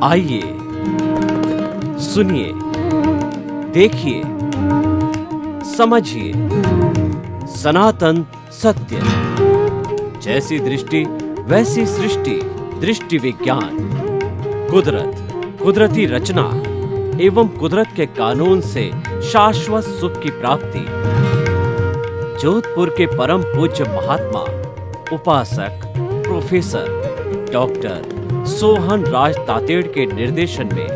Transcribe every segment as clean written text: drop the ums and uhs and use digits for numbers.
आइए सुनिए, देखिए, समझिए सनातन सत्य। जैसी दृष्टि वैसी सृष्टि, दृष्टि विज्ञान। कुदरत, कुदरती रचना एवं कुदरत के कानून से शाश्वत सुख की प्राप्ति। जोधपुर के परम पूज्य महात्मा उपासक प्रोफेसर डॉक्टर सोहन राज तातेड़ के निर्देशन में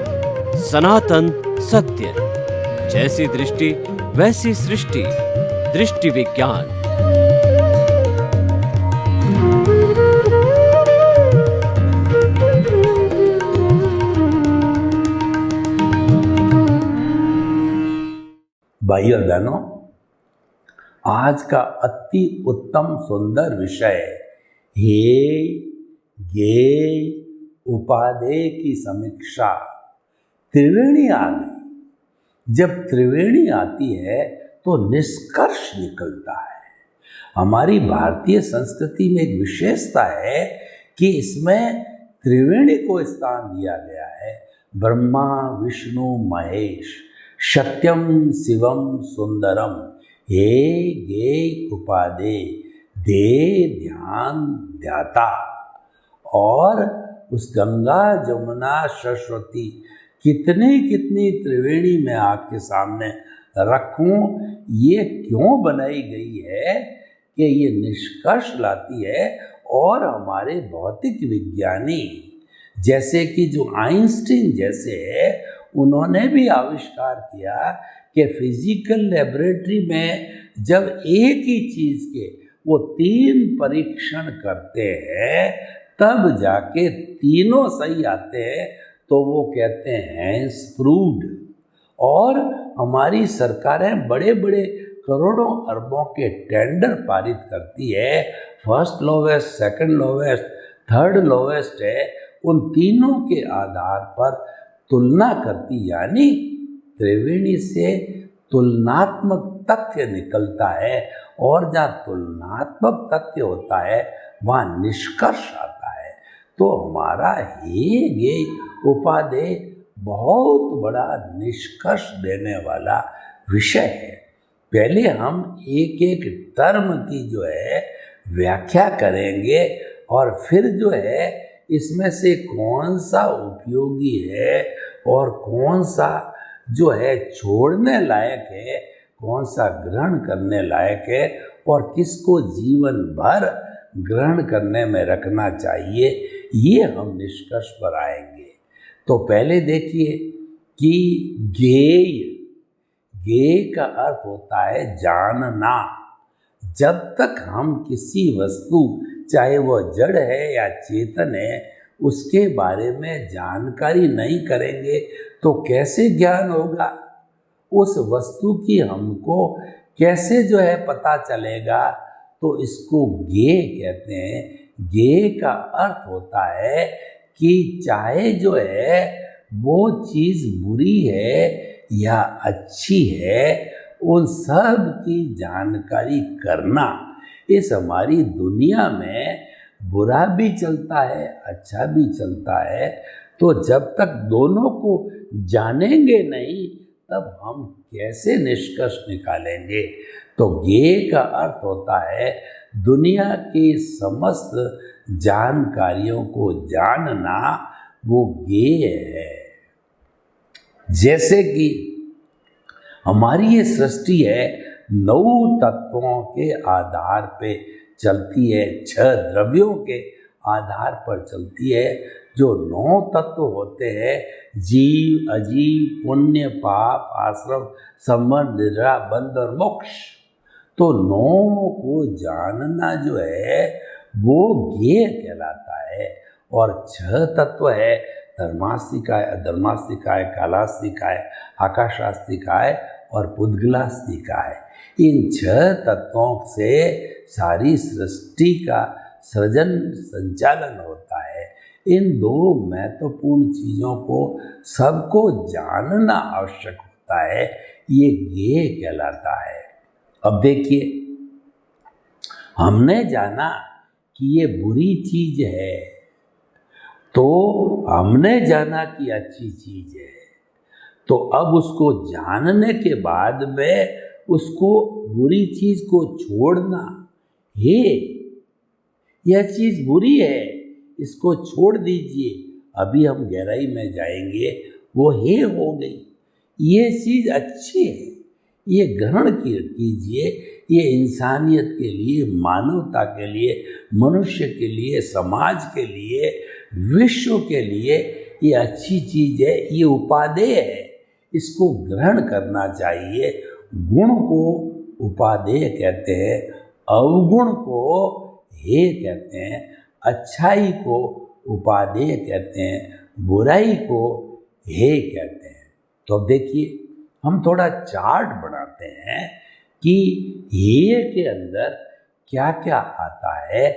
सनातन सत्य। जैसी दृष्टि वैसी सृष्टि, दृष्टि विज्ञान। भाई और बहनों, आज का अति उत्तम सुंदर विषय हे गे उपादेय की समीक्षा। त्रिवेणी आ गई। जब त्रिवेणी आती है तो निष्कर्ष निकलता है। हमारी भारतीय संस्कृति में एक विशेषता है कि इसमें त्रिवेणी को स्थान दिया गया है। ब्रह्मा विष्णु महेश, सत्यम शिवम सुंदरम, हे गे उपादेय, दे ध्यान ध्याता। और उस गंगा जमुना सरस्वती कितनी कितनी त्रिवेणी में आपके सामने रखूं, ये क्यों बनाई गई है कि ये निष्कर्ष लाती है। और हमारे भौतिक विज्ञानी जैसे कि जो आइंस्टीन जैसे है, उन्होंने भी आविष्कार किया कि फिजिकल लेबोरेटरी में जब एक ही चीज़ के वो 3 परीक्षण करते हैं तब जाके तीनों सही आते हैं, तो वो कहते हैं प्रूव्ड। और हमारी सरकारें बड़े बड़े करोड़ों अरबों के टेंडर पारित करती है। First lowest, second lowest, third lowest है, उन तीनों के आधार पर तुलना करती, यानी त्रिवेणी से तुलनात्मक तथ्य निकलता है। और जहाँ तुलनात्मक तथ्य होता है वहाँ निष्कर्ष आता है। तो हमारा हे गे उपादेय बहुत बड़ा निष्कर्ष देने वाला विषय है। पहले हम एक एक टर्म की जो है व्याख्या करेंगे और फिर जो है इसमें से कौन सा उपयोगी है और कौन सा जो है छोड़ने लायक है, कौन सा ग्रहण करने लायक है और किसको जीवन भर ग्रहण करने में रखना चाहिए, ये हम निष्कर्ष पर आएंगे। तो पहले देखिए कि गेय, गेय का अर्थ होता है जानना। जब तक हम किसी वस्तु, चाहे वह जड़ है या चेतन है, उसके बारे में जानकारी नहीं करेंगे तो कैसे ज्ञान होगा। उस वस्तु की हमको कैसे जो है पता चलेगा, तो इसको ज्ञेय कहते हैं। ज्ञेय का अर्थ होता है कि चाहे जो है वो चीज़ बुरी है या अच्छी है, उन सब की जानकारी करना। इस हमारी दुनिया में बुरा भी चलता है, अच्छा भी चलता है। तो जब तक दोनों को जानेंगे नहीं तब हम कैसे निष्कर्ष निकालेंगे। तो ज्ञेय का अर्थ होता है दुनिया की समस्त जानकारियों को जानना, वो ज्ञेय है। जैसे कि हमारी ये सृष्टि है 9 तत्वों के आधार पे चलती है, 6 द्रव्यों के आधार पर चलती है। जो 9 तत्व होते हैं, जीव, अजीव, पुण्य, पाप, आश्रम, संबंध, निद्रा, बंध और मोक्ष। तो 9 को जानना जो है वो ज्ञेय कहलाता है। और 6 तत्व है, धर्मास्तिकाय, अधर्मास्तिकाय, कालास्तिकाय, आकाशास्तिकाय और पुद्गलास्तिकाय। इन 6 तत्वों से सारी सृष्टि का सृजन संचालन होता है। इन 2 महत्वपूर्ण चीज़ों को सबको जानना आवश्यक होता है, ये ज्ञेय कहलाता है। अब देखिए, हमने जाना कि ये बुरी चीज़ है, तो हमने जाना कि अच्छी चीज है, तो अब उसको जानने के बाद में उसको बुरी चीज को छोड़ना, हे यह चीज बुरी है इसको छोड़ दीजिए, अभी हम गहराई में जाएंगे, वो हे हो गई, ये चीज अच्छी है, ये ग्रहण कीजिए, ये इंसानियत के लिए, मानवता के लिए, मनुष्य के लिए, समाज के लिए, विश्व के लिए ये अच्छी चीज है, ये उपादेय है, इसको ग्रहण करना चाहिए। गुण को उपादेय कहते हैं, अवगुण को हे कहते हैं, अच्छाई को उपादेय कहते हैं, बुराई को हे कहते हैं। तो अब देखिए हम थोड़ा चार्ट बनाते हैं कि हे के अंदर क्या क्या आता है।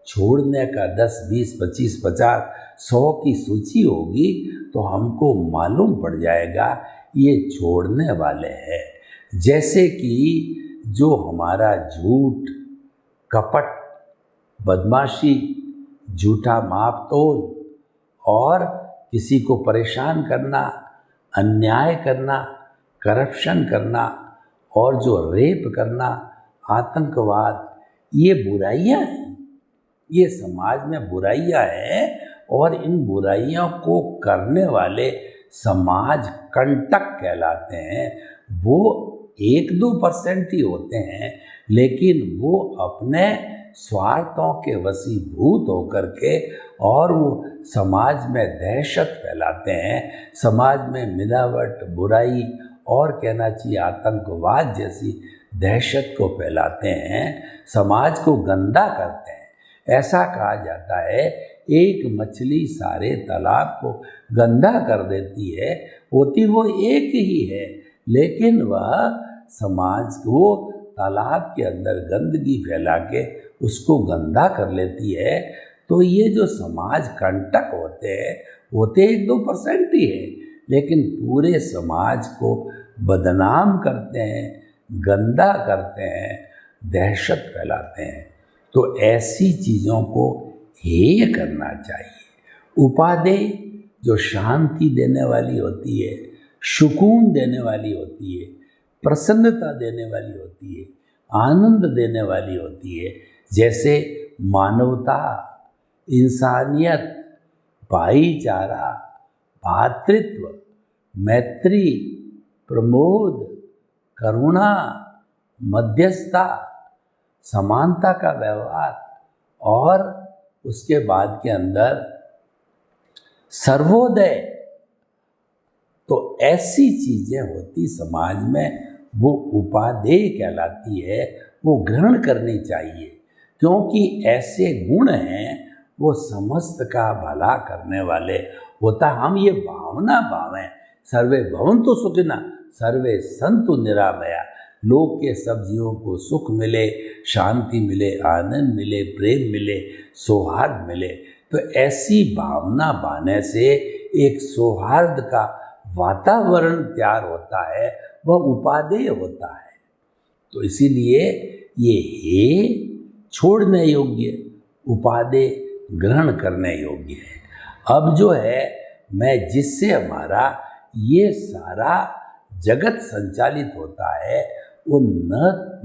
छोड़ने का 10, 20, 25, 50, 100 की सूची होगी तो हमको मालूम पड़ जाएगा ये छोड़ने वाले हैं। जैसे कि जो हमारा झूठ, कपट, बदमाशी, झूठा माप तोल और किसी को परेशान करना, अन्याय करना, करप्शन करना और जो रेप करना, आतंकवाद, ये बुराइयां हैं, ये समाज में बुराइयां हैं और इन बुराइयों को करने वाले समाज कंटक कहलाते हैं। वो 1-2% ही होते हैं, लेकिन वो अपने स्वार्थों के वशीभूत होकर के और वो समाज में दहशत फैलाते हैं, समाज में मिलावट, बुराई और कहना चाहिए आतंकवाद जैसी दहशत को फैलाते हैं, समाज को गंदा करते हैं। ऐसा कहा जाता है एक मछली सारे तालाब को गंदा कर देती है, होती वो एक ही है, लेकिन वह समाज को तालाब के अंदर गंदगी फैला के उसको गंदा कर लेती है। तो ये जो समाज कंटक होते हैं, होते 1-2% ही है, लेकिन पूरे समाज को बदनाम करते हैं, गंदा करते हैं, दहशत फैलाते हैं। तो ऐसी चीज़ों को हेय करना चाहिए। उपादेय जो शांति देने वाली होती है, सुकून देने वाली होती है, प्रसन्नता देने वाली होती है, आनंद देने वाली होती है, जैसे मानवता, इंसानियत, भाईचारा, भातृत्व, मैत्री, प्रमोद, करुणा, मध्यस्थता, समानता का व्यवहार और उसके बाद के अंदर सर्वोदय। तो ऐसी चीज़ें होती समाज में, वो उपादेय कहलाती है, वो ग्रहण करनी चाहिए, क्योंकि ऐसे गुण हैं वो समस्त का भला करने वाले होता। हम ये भावना भावें, सर्वे भवन्तु सुखिनः, सर्वे सन्तु निरामया, लोक के सब जीवों को सुख मिले, शांति मिले, आनंद मिले, प्रेम मिले, सौहार्द मिले। तो ऐसी भावना बाने से एक सौहार्द का वातावरण तैयार होता है, वह उपादेय होता है। तो इसीलिए ये हे छोड़ने योग्य, उपादेय ग्रहण करने योग्य है। अब जो है मैं जिससे हमारा ये सारा जगत संचालित होता है, उन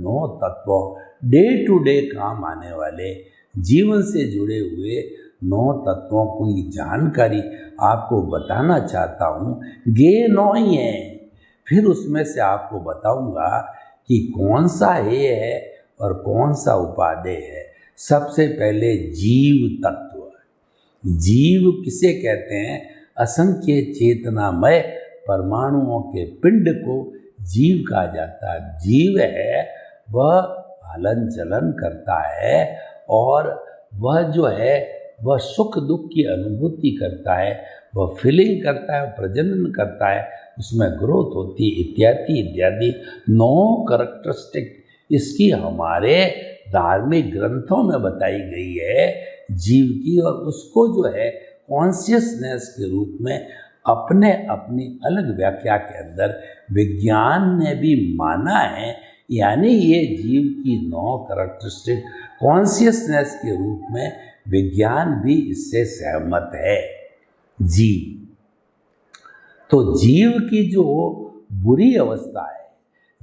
9 तत्वों, डे टू डे काम आने वाले, जीवन से जुड़े हुए 9 तत्वों की जानकारी आपको बताना चाहता हूँ। ये 9 ही हैं, फिर उसमें से आपको बताऊंगा कि कौन सा हे है और कौन सा उपादेय है। सबसे पहले जीव तत्व। जीव किसे कहते हैं? असंख्य चेतनामय परमाणुओं के पिंड को जीव कहा जाता है। जीव है वह हलन चलन करता है और वह जो है वह सुख दुख की अनुभूति करता है, वह फीलिंग करता है, प्रजनन करता है, उसमें ग्रोथ होती है, इत्यादि इत्यादि 9 कैरेक्टरिस्टिक इसकी हमारे धार्मिक ग्रंथों में बताई गई है जीव की। और उसको जो है कॉन्शियसनेस के रूप में अपने अपनी अलग व्याख्या के अंदर विज्ञान ने भी माना है। यानी ये जीव की 9 कैरेक्टरिस्टिक कॉन्शियसनेस के रूप में विज्ञान भी इससे सहमत है। जीव। तो जीव की जो बुरी अवस्था है,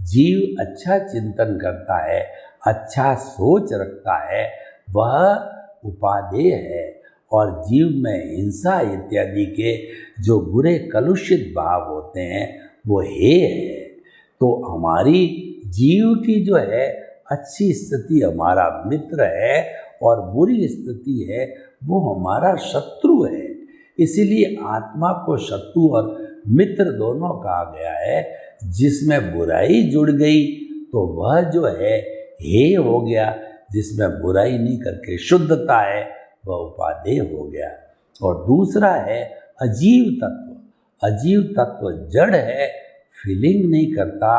जीव अच्छा चिंतन करता है, अच्छा सोच रखता है, वह उपादेय है। और जीव में हिंसा इत्यादि के जो बुरे कलुषित भाव होते हैं वो हेय है। तो हमारी जीव की जो है अच्छी स्थिति हमारा मित्र है और बुरी स्थिति है वो हमारा शत्रु है। इसीलिए आत्मा को शत्रु और मित्र दोनों कहा गया है। जिसमें बुराई जुड़ गई तो वह जो है हेय हो गया, जिसमें बुराई नहीं करके शुद्धता है वह उपादेय हो गया। और दूसरा है अजीव तत्व। अजीव तत्व जड़ है, फीलिंग नहीं करता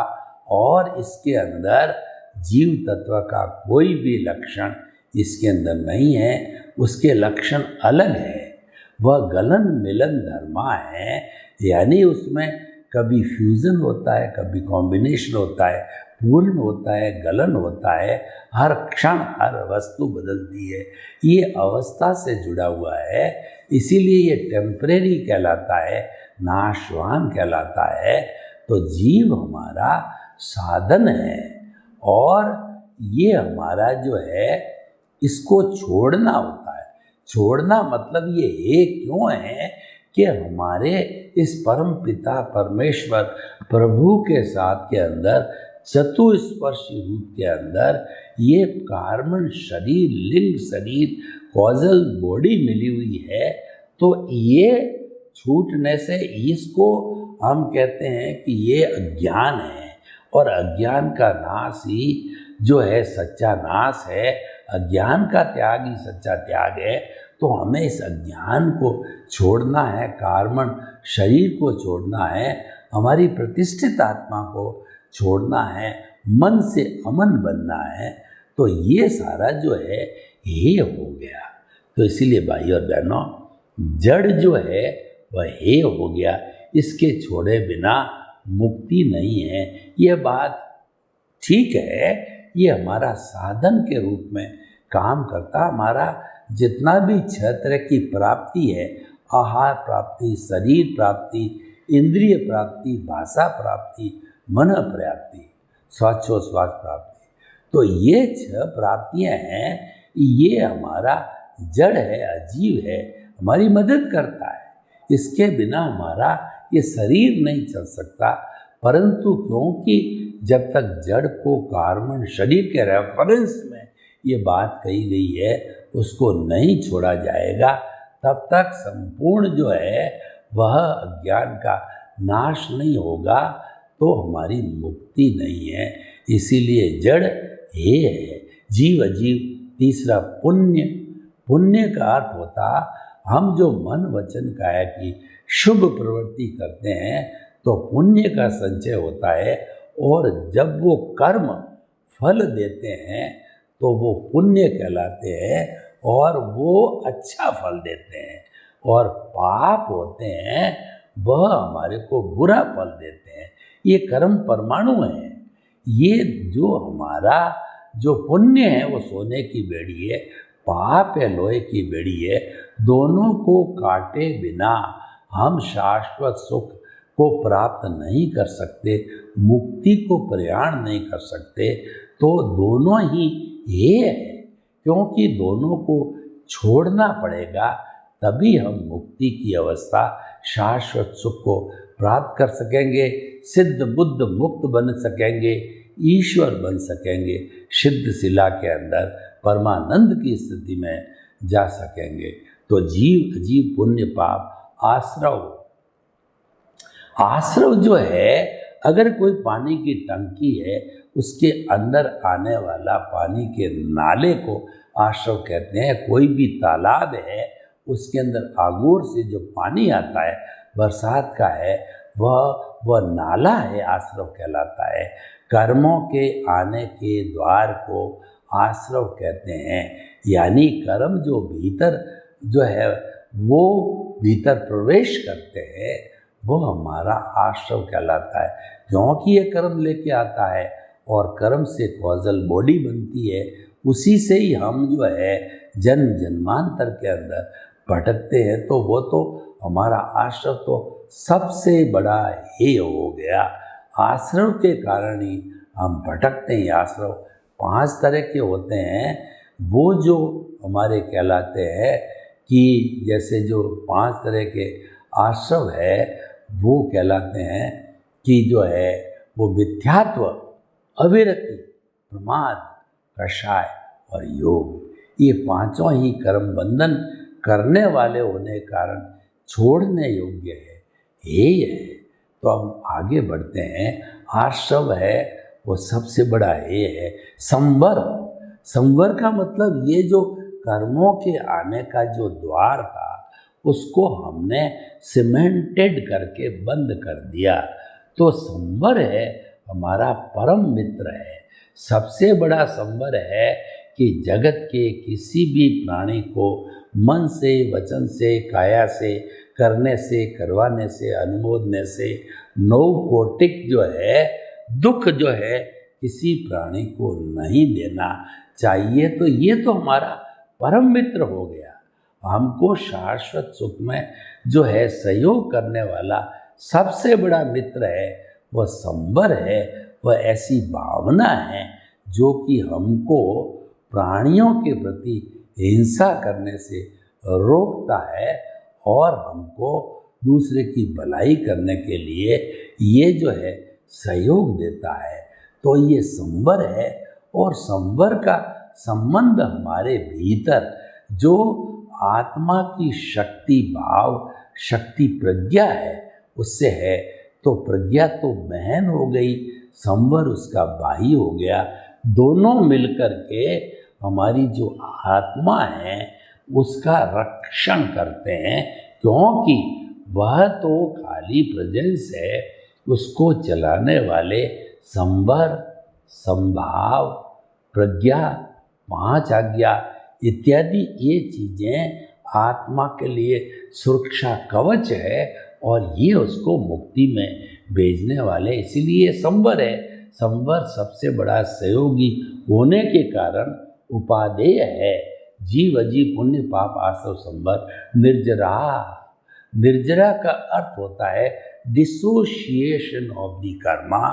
और इसके अंदर जीव तत्व का कोई भी लक्षण इसके अंदर नहीं है, उसके लक्षण अलग है। वह गलन मिलन धर्मा है, यानी उसमें कभी फ्यूज़न होता है, कभी कॉम्बिनेशन होता है, पूर्ण होता है, गलन होता है, हर क्षण हर वस्तु बदलती है। ये अवस्था से जुड़ा हुआ है, इसीलिए ये टेम्परेरी कहलाता है, नाशवान कहलाता है। तो जीव हमारा साधन है और ये हमारा जो है इसको छोड़ना होता है। छोड़ना मतलब ये एक क्यों है कि हमारे इस परम पिता परमेश्वर प्रभु के साथ के अंदर चतुस्पर्शी रूप के अंदर ये कार्बन शरीर, लिंग शरीर, कॉजल बॉडी मिली हुई है। तो ये छूटने से इसको हम कहते हैं कि ये अज्ञान है और अज्ञान का नाश ही जो है सच्चा नाश है। अज्ञान का त्याग ही सच्चा त्याग है। तो हमें इस अज्ञान को छोड़ना है, कार्बन शरीर को छोड़ना है, हमारी प्रतिष्ठित आत्मा को छोड़ना है, मन से अमन बनना है। तो ये सारा जो है हेय हो गया। तो इसीलिए भाई और बहनों, जड़ जो है वह हेय हो गया, इसके छोड़े बिना मुक्ति नहीं है। ये बात ठीक है, ये हमारा साधन के रूप में काम करता। हमारा जितना भी क्षेत्र की प्राप्ति है, आहार प्राप्ति, शरीर प्राप्ति, इंद्रिय प्राप्ति, भाषा प्राप्ति, मन प्राप्ति, स्वास्थ्योच्छ्वास प्राप्ति, तो ये 6 प्राप्तियां हैं। ये हमारा जड़ है, अजीव है, हमारी मदद करता है। इसके बिना हमारा ये शरीर नहीं चल सकता। परंतु क्योंकि जब तक जड़ को कार्बन शरीर के रेफरेंस में ये बात कही गई है उसको नहीं छोड़ा जाएगा, तब तक संपूर्ण जो है वह अज्ञान का नाश नहीं होगा, तो हमारी मुक्ति नहीं है। इसीलिए जड़ हे है, जीव अजीव। तीसरा पुण्य। पुण्य का अर्थ होता हम जो मन वचन काया की शुभ प्रवृत्ति करते हैं तो पुण्य का संचय होता है। और जब वो कर्म फल देते हैं तो वो पुण्य कहलाते हैं और वो अच्छा फल देते हैं। और पाप होते हैं वह हमारे को बुरा फल देते हैं। ये कर्म परमाणु हैं। ये जो हमारा जो पुण्य है वो सोने की बेड़ी है, पाप है लोहे की बेड़ी है। दोनों को काटे बिना हम शाश्वत सुख को प्राप्त नहीं कर सकते, मुक्ति को प्रयाण नहीं कर सकते। तो दोनों ही ये है, क्योंकि दोनों को छोड़ना पड़ेगा, तभी हम मुक्ति की अवस्था शाश्वत सुख को प्राप्त कर सकेंगे, सिद्ध बुद्ध मुक्त बन सकेंगे, ईश्वर बन सकेंगे, सिद्ध शिला के अंदर परमानंद की स्थिति में जा सकेंगे। तो जीव अजीव पुण्य पाप आश्रव। आश्रव जो है, अगर कोई पानी की टंकी है उसके अंदर आने वाला पानी के नाले को आश्रव कहते हैं। कोई भी तालाब है उसके अंदर आगोर से जो पानी आता है बरसात का है, वह नाला है, आश्रव कहलाता है। कर्मों के आने के द्वार को आश्रव कहते हैं। यानी कर्म जो भीतर जो है वो भीतर प्रवेश करते हैं वो हमारा आश्रव कहलाता है। क्योंकि ये कर्म लेके आता है और कर्म से कॉजल बॉडी बनती है, उसी से ही हम जो है जन्म जन्मांतर के अंदर भटकते हैं तो वो तो हमारा आश्रव तो सबसे बड़ा हे हो गया। आश्रव के कारण ही हम भटकते हैं। आश्रव 5 तरह के होते हैं। वो जो हमारे कहलाते हैं कि जैसे जो 5 तरह के आश्रव है वो कहलाते हैं कि जो है वो मिथ्यात्व, अविरति, प्रमाद, कषाय और योग। ये 5 ही कर्म बंधन करने वाले होने के कारण छोड़ने योग्य है, हेय है। तो हम आगे बढ़ते हैं। आश्रव है वो सबसे बड़ा हेय है। संवर, संवर का मतलब ये जो कर्मों के आने का जो द्वार था उसको हमने सीमेंटेड करके बंद कर दिया। तो संवर है हमारा परम मित्र है। सबसे बड़ा संवर है कि जगत के किसी भी प्राणी को मन से, वचन से, काया से, करने से, करवाने से, अनुमोदने से 9 कोटिक जो है दुख जो है किसी प्राणी को नहीं देना चाहिए। तो ये तो हमारा परम मित्र हो गया। हमको शाश्वत सुख में जो है सहयोग करने वाला सबसे बड़ा मित्र है वह संवर है। वह ऐसी भावना है जो कि हमको प्राणियों के प्रति हिंसा करने से रोकता है और हमको दूसरे की भलाई करने के लिए ये जो है सहयोग देता है। तो ये संवर है। और संवर का संबंध हमारे भीतर जो आत्मा की शक्ति भाव, शक्ति प्रज्ञा है उससे है। तो प्रज्ञा तो बहन हो गई, संवर उसका भाई हो गया। दोनों मिलकर के हमारी जो आत्मा है उसका रक्षण करते हैं, क्योंकि वह तो खाली प्रेजेंस है। उसको चलाने वाले संवर, संभाव, प्रज्ञा, 5 आज्ञा इत्यादि ये चीज़ें आत्मा के लिए सुरक्षा कवच है और ये उसको मुक्ति में भेजने वाले, इसीलिए संवर है। संवर सबसे बड़ा सहयोगी होने के कारण उपादेय है। जीव अजीव पुण्य पाप आश्रव संवर निर्जरा। निर्जरा का अर्थ होता है dissociation of the Karma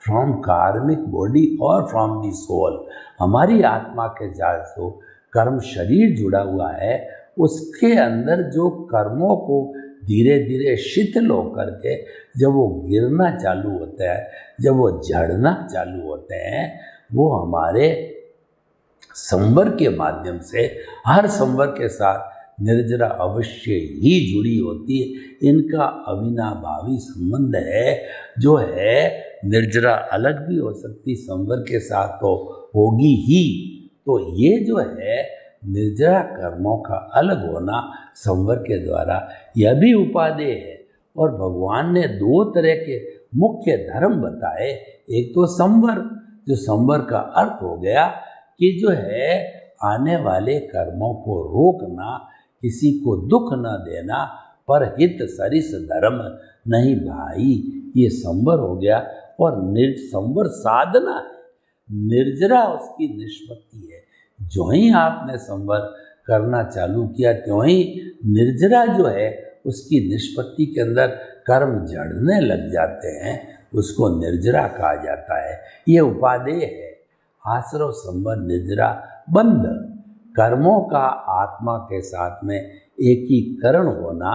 from कार्मिक बॉडी और फ्रॉम द सोल। हमारी आत्मा के साथ जो कर्म शरीर जुड़ा हुआ है उसके अंदर जो कर्मों को धीरे धीरे शिथिल होकर के जब वो गिरना चालू होता है, जब वो झड़ना चालू होते हैं, वो हमारे संवर के माध्यम से, हर संवर के साथ निर्जरा अवश्य ही जुड़ी होती है। इनका अविनाभावी संबंध है। जो है निर्जरा अलग भी हो सकती, संवर के साथ तो होगी ही। तो ये जो है निर्जरा कर्मों का अलग होना संवर के द्वारा यह भी उपादेय है। और भगवान ने 2 तरह के मुख्य धर्म बताए। एक तो संवर, जो संवर का अर्थ हो गया कि जो है आने वाले कर्मों को रोकना, किसी को दुख न देना, पर हित सरिस धर्म नहीं भाई, ये संवर हो गया। और संवर साधना है, निर्जरा उसकी निष्पत्ति है। जो ही आपने संवर करना चालू किया त्यों ही निर्जरा जो है उसकी निष्पत्ति के अंदर कर्म जड़ने लग जाते हैं, उसको निर्जरा कहा जाता है। ये उपादेय है। आश्रव संवर निर्जरा बंध, कर्मों का आत्मा के साथ में एकीकरण होना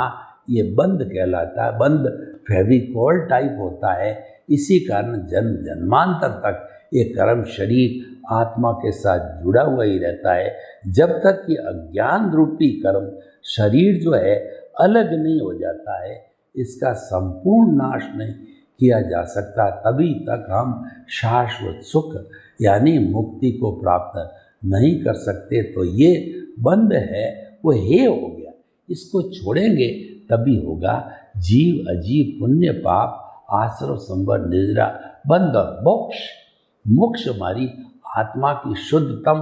ये बंध कहलाता है। बंध फेविकॉल टाइप होता है। इसी कारण जन्म जन्मांतर तक ये कर्म शरीर आत्मा के साथ जुड़ा हुआ ही रहता है। जब तक ये अज्ञान रूपी कर्म शरीर जो है अलग नहीं हो जाता है, इसका संपूर्ण नाश नहीं किया जा सकता, तभी तक हम शाश्वत सुख यानी मुक्ति को प्राप्त नहीं कर सकते। तो ये बंध है वो हे हो गया। इसको छोड़ेंगे तभी होगा जीव अजीव पुण्य पाप आश्रव संवर निर्जरा बंध और मोक्ष। मोक्ष हमारी आत्मा की शुद्धतम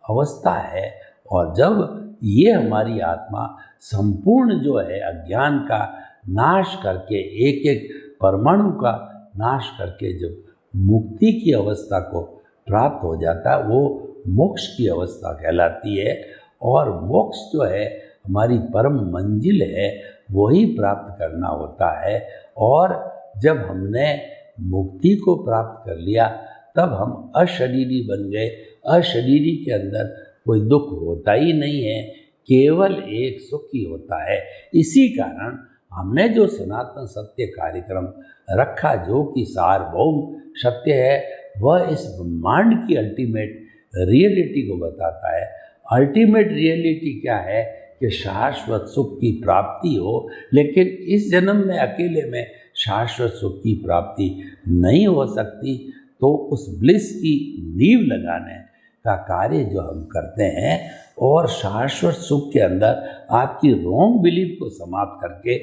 अवस्था है। और जब ये हमारी आत्मा संपूर्ण जो है अज्ञान का नाश करके, एक एक परमाणु का नाश करके जब मुक्ति की अवस्था को प्राप्त हो जाता है, वो मोक्ष की अवस्था कहलाती है। और मोक्ष जो है हमारी परम मंजिल है वही प्राप्त करना होता है। और जब हमने मुक्ति को प्राप्त कर लिया तब हम अशरीरी बन गए। अशरीरी के अंदर कोई दुख होता ही नहीं है, केवल एक सुख ही होता है। इसी कारण हमने जो सनातन सत्य कार्यक्रम रखा, जो कि सार्वभौम सत्य है, वह इस ब्रह्मांड की अल्टीमेट रियलिटी को बताता है। अल्टीमेट रियलिटी क्या है कि शाश्वत सुख की प्राप्ति हो, लेकिन इस जन्म में अकेले में शाश्वत सुख की प्राप्ति नहीं हो सकती। तो उस ब्लिस की नींव लगाने का कार्य जो हम करते हैं और शाश्वत सुख के अंदर आपकी रॉन्ग बिलीफ को समाप्त करके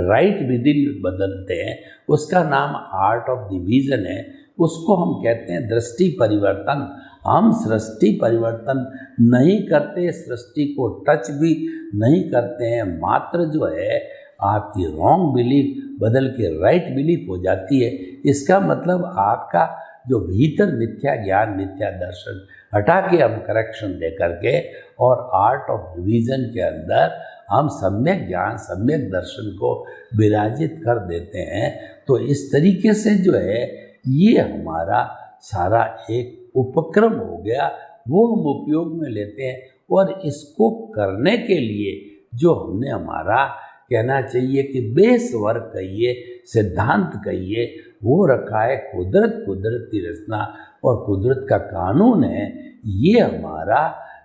राइट बिलीफ बदलते हैं, उसका नाम आर्ट ऑफ डिवीजन है। उसको हम कहते हैं दृष्टि परिवर्तन। हम सृष्टि परिवर्तन नहीं करते, सृष्टि को टच भी नहीं करते हैं, मात्र जो है आपकी रॉन्ग बिलीफ बदल के राइट बिलीफ हो जाती है। इसका मतलब आपका जो भीतर मिथ्या ज्ञान, मिथ्या दर्शन हटा के हम करेक्शन दे करके और आर्ट ऑफ डिवीजन के अंदर हम सम्यक ज्ञान, सम्यक दर्शन को विराजित कर देते हैं। तो इस तरीके से जो है ये हमारा सारा एक उपक्रम हो गया, वो हम उपयोग में लेते हैं। और इसको करने के लिए जो हमने हमारा कहना चाहिए कि बेस वर्क कहिए, सिद्धांत कहिए, वो रखा है कुदरत, कुदरत की रचना और कुदरत का कानून है। ये हमारा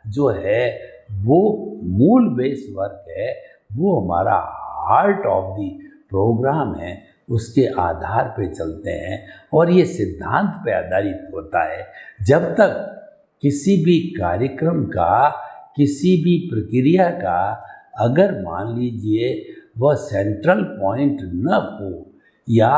जो है वो मूल बेस वर्क है, वो हमारा हार्ट ऑफ दी प्रोग्राम है। उसके आधार पे चलते हैं और ये सिद्धांत पे आधारित होता है। जब तक किसी भी कार्यक्रम का, किसी भी प्रक्रिया का अगर मान लीजिए वह सेंट्रल पॉइंट न हो या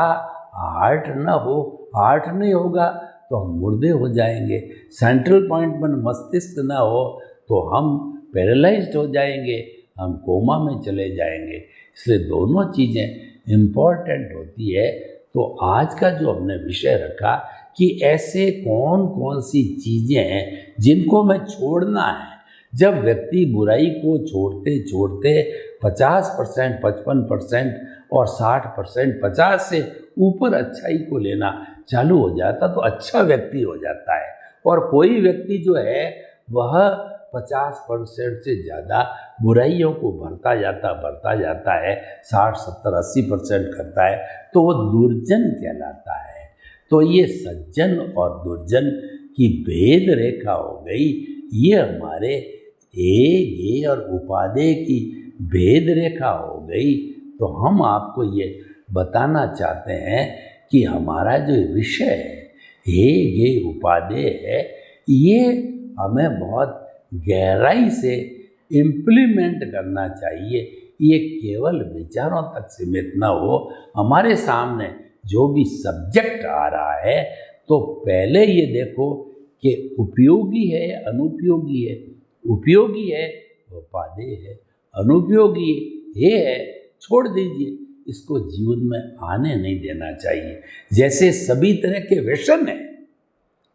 हार्ट न हो, हार्ट नहीं होगा तो हम मुर्दे हो जाएंगे। सेंट्रल पॉइंट में मस्तिष्क न हो तो हम पैरालाइज्ड हो जाएंगे, हम कोमा में चले जाएंगे। इसलिए दोनों चीज़ें इम्पॉर्टेंट होती है। तो आज का जो हमने विषय रखा कि ऐसे कौन कौन सी चीज़ें हैं जिनको हमें छोड़ना है। जब व्यक्ति बुराई को छोड़ते छोड़ते 50%, 55% और 60%, 50 से ऊपर अच्छाई को लेना चालू हो जाता तो अच्छा व्यक्ति हो जाता है। और कोई व्यक्ति जो है वह 50% से ज़्यादा बुराइयों को भरता जाता है, 60, 70, 80% करता है, तो वो दुर्जन कहलाता है। तो ये सज्जन और दुर्जन की भेद रेखा हो गई। ये हमारे ए और उपादेय की भेद रेखा हो गई। तो हम आपको ये बताना चाहते हैं कि हमारा जो विषय है ये उपादेय है, ये हमें बहुत गहराई से इम्प्लीमेंट करना चाहिए। ये केवल विचारों तक सीमित न हो। हमारे सामने जो भी सब्जेक्ट आ रहा है तो पहले ये देखो कि उपयोगी है या अनुपयोगी है। उपयोगी है उपादेय है, अनुपयोगी ये है छोड़ दीजिए, इसको जीवन में आने नहीं देना चाहिए। जैसे सभी तरह के व्यसन हैं,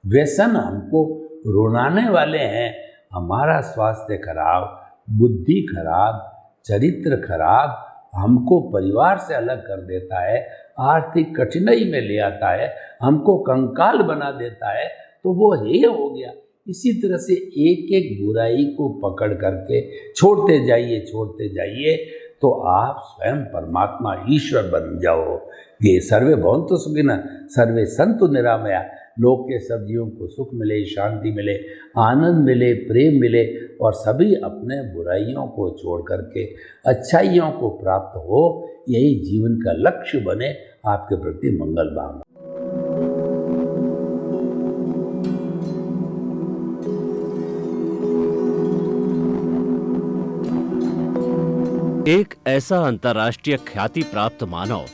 व्यसन हमको रुलाने वाले हैं। हमारा स्वास्थ्य खराब, बुद्धि खराब, चरित्र खराब, हमको परिवार से अलग कर देता है, आर्थिक कठिनाई में ले आता है, हमको कंकाल बना देता है, तो वो ये हो गया। इसी तरह से एक एक बुराई को पकड़ करके छोड़ते जाइए तो आप स्वयं परमात्मा ईश्वर बन जाओगे। सर्वे भवन्तु सुखिनः, सर्वे सन्तु निरामया। लोक के सब जीवों को सुख मिले, शांति मिले, आनंद मिले, प्रेम मिले और सभी अपने बुराइयों को छोड़ करके अच्छाइयों को प्राप्त हो। यही जीवन का लक्ष्य बने। आपके प्रति मंगल भावना। एक ऐसा अंतर्राष्ट्रीय ख्याति प्राप्त मानव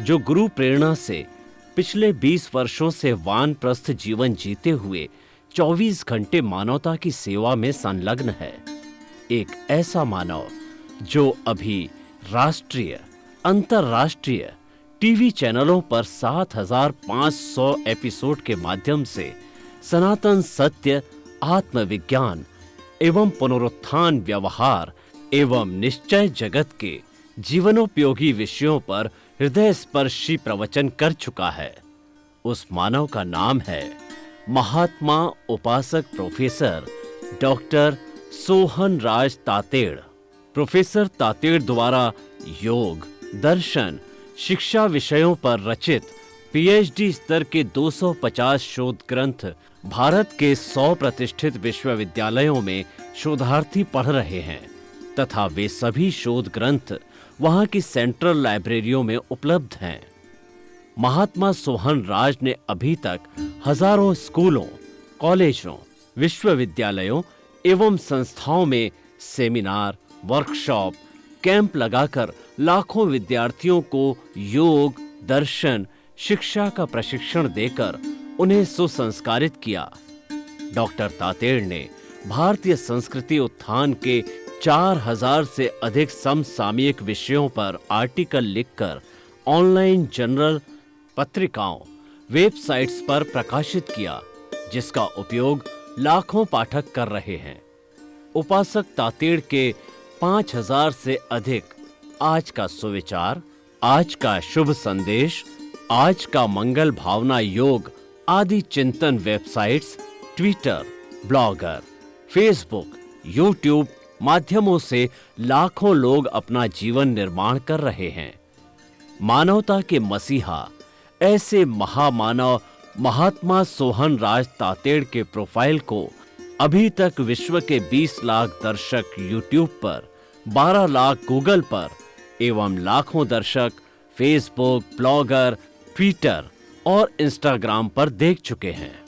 जो गुरु प्रेरणा से पिछले 20 वर्षों से वानप्रस्थ जीवन जीते हुए 24 घंटे मानवता की सेवा में संलग्न है। एक ऐसा मानव जो अभी राष्ट्रीय, अंतर्राष्ट्रीय टीवी चैनलों पर 7,500 एपिसोड के माध्यम से सनातन सत्य, आत्मविज्ञान एवं पुनरुत्थान व्यवहार एवं निश्चय जगत के जीवनोपयोगी विषयों पर हृदय स्पर्शी प्रवचन कर चुका है। उस मानव का नाम है महात्मा उपासक प्रोफेसर डॉक्टर सोहन राज तातेड़। प्रोफेसर तातेड़ द्वारा योग, दर्शन, शिक्षा विषयों पर रचित पीएचडी स्तर के 250 शोध ग्रंथ भारत के 100 प्रतिष्ठित विश्वविद्यालयों में शोधार्थी पढ़ रहे हैं तथा वे सभी शोध ग्रंथ वहां की सेंट्रल लाइब्रेरियों में उपलब्ध हैं। महात्मा सोहन राज ने अभी तक हजारों स्कूलों, कॉलेजों, विश्वविद्यालयों एवं संस्थाओं में सेमिनार, वर्कशॉप, कैंप लगाकर लाखों विद्यार्थियों को योग, दर्शन, शिक्षा का प्रशिक्षण देकर उन्हें सुसंस्कारित किया। डॉक्टर तातेड़ ने भारतीय संस्कृति उत्थान के 4000 से अधिक समसामयिक विषयों पर आर्टिकल लिखकर ऑनलाइन जर्नल, पत्रिकाओं, वेबसाइट्स पर प्रकाशित किया, जिसका उपयोग लाखों पाठक कर रहे हैं। उपासक तातेड़ के 5000 से अधिक आज का सुविचार, आज का शुभ संदेश, आज का मंगल भावना योग आदि चिंतन websites, Twitter, blogger, Facebook, YouTube माध्यमों से लाखों लोग अपना जीवन निर्माण कर रहे हैं। मानवता के मसीहा ऐसे महामानव महात्मा सोहन राज तातेड़ के प्रोफाइल को अभी तक विश्व के 20 लाख दर्शक यूट्यूब पर, 12 लाख गूगल पर एवं लाखों दर्शक फेसबुक, ब्लॉगर, ट्विटर और इंस्टाग्राम पर देख चुके हैं।